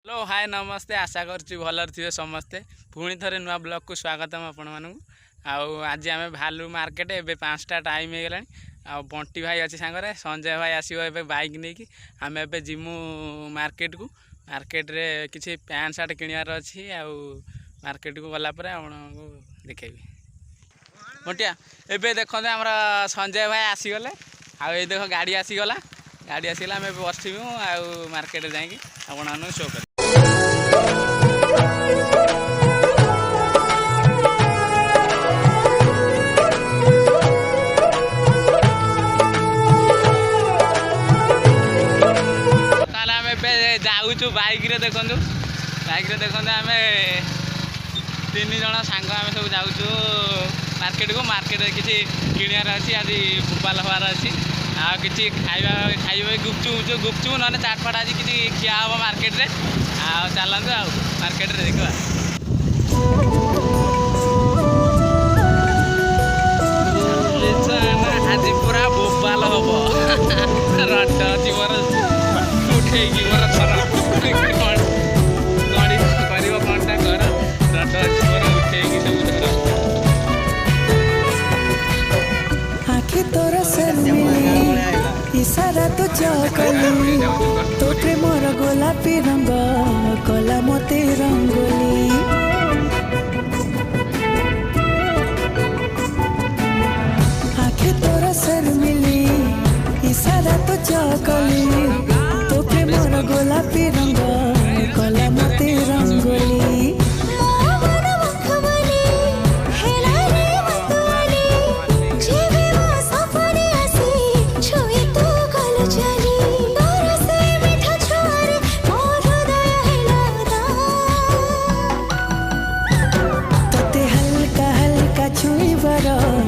Hello hi नमस्ते आशा करुच्ची भलर थे समस्ते पुणी थे नुआ ब्लॉग को स्वागतम आपण मानू आज आम भालू मार्केट एवं 5टा टाइम हो गला आ बंटी भाई अच्छी सांगे संजय भाई आसो ए बैक नहीं कि आम ए जिमु मार्केट को मार्केट रे किसी पैंट सार्ट किणार अच्छी मार्केट को गलापर आपको देखेबी बंटिया एबे देखते आम संजय भाई आसीगले आई देख गाड़ी आसीगला गाड़ी आसीगला आम बसू मार्केट जाकि आपको शो कर जाऊँ बाइक रे देखु आम 3 जन सांग आम सब जाऊँ मार्केट को मार्केट किसी किणार अच्छी आज भोपाल हबार अच्छी आ कि खाइबा गुपचुप ना चाटफाट आज किसी खिया हम मार्केट रे चलतु मार्केट रे देखा आज पूरा भोपाल हम रड अच्छी मोर उठे मोर थर कर कौनटा कर रड अच्छी मोर उठे सब थर आखि तोर इशारा तो चकली तो प्रेमर गोलापी रंग कला मते रंगोली आखि तोर शर्मिली इशारा तो चकली तो प्रेमर गोलापी रंग कला मते रंगोली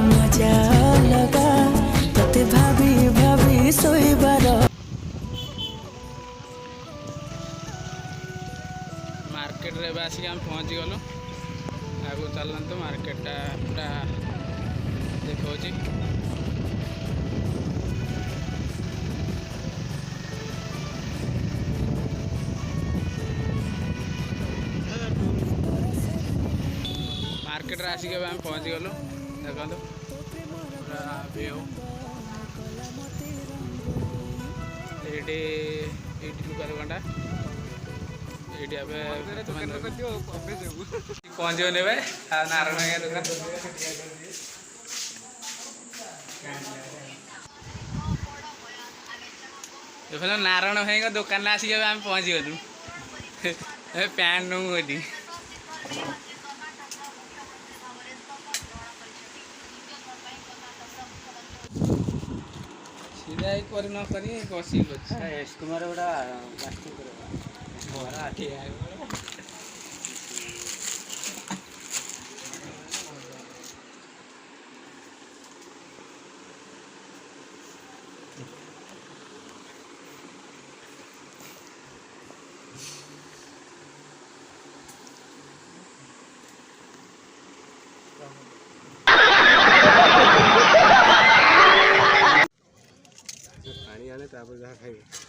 मजा लगा तोते भाभी भाभी सोईबार मार्केट रे आसिक हम पहुँची गलु आगु चलतु मार्केटा पूरा देखा मार्केट रे आसिक हम पहुँची गलु देखो पूरा व्यू ये लुकार कंटा ये पहुँच गए नारायण भाई दुकान नारायण भाई दुकान आसिक आम पहुँच गलु पैंट नौ सीधा कर न करी बसी कुमार गोटा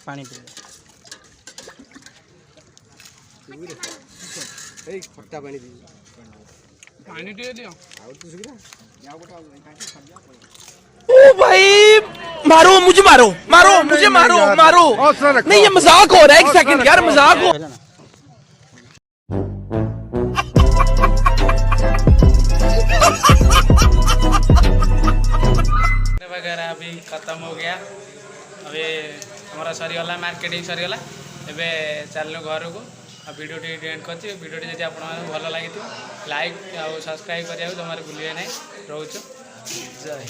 पानी पी खट्टा पानी पानी टे दियो ओ भाई मारो मुझे मारो मारो मुझे मारो मारो नहीं ये मजाक हो रहा है। 1 सेकंड यार मजाक हो वगैरह अभी खत्म हो गया अभी हमारा सरीगला मार्केटिंग सरीगला एबे चलनु घर को वीडियो टी एंड कर वीडियो जब आप भल लगी लाइक आउ सब्सक्राइब करा तुम भूलिए ना रोच जय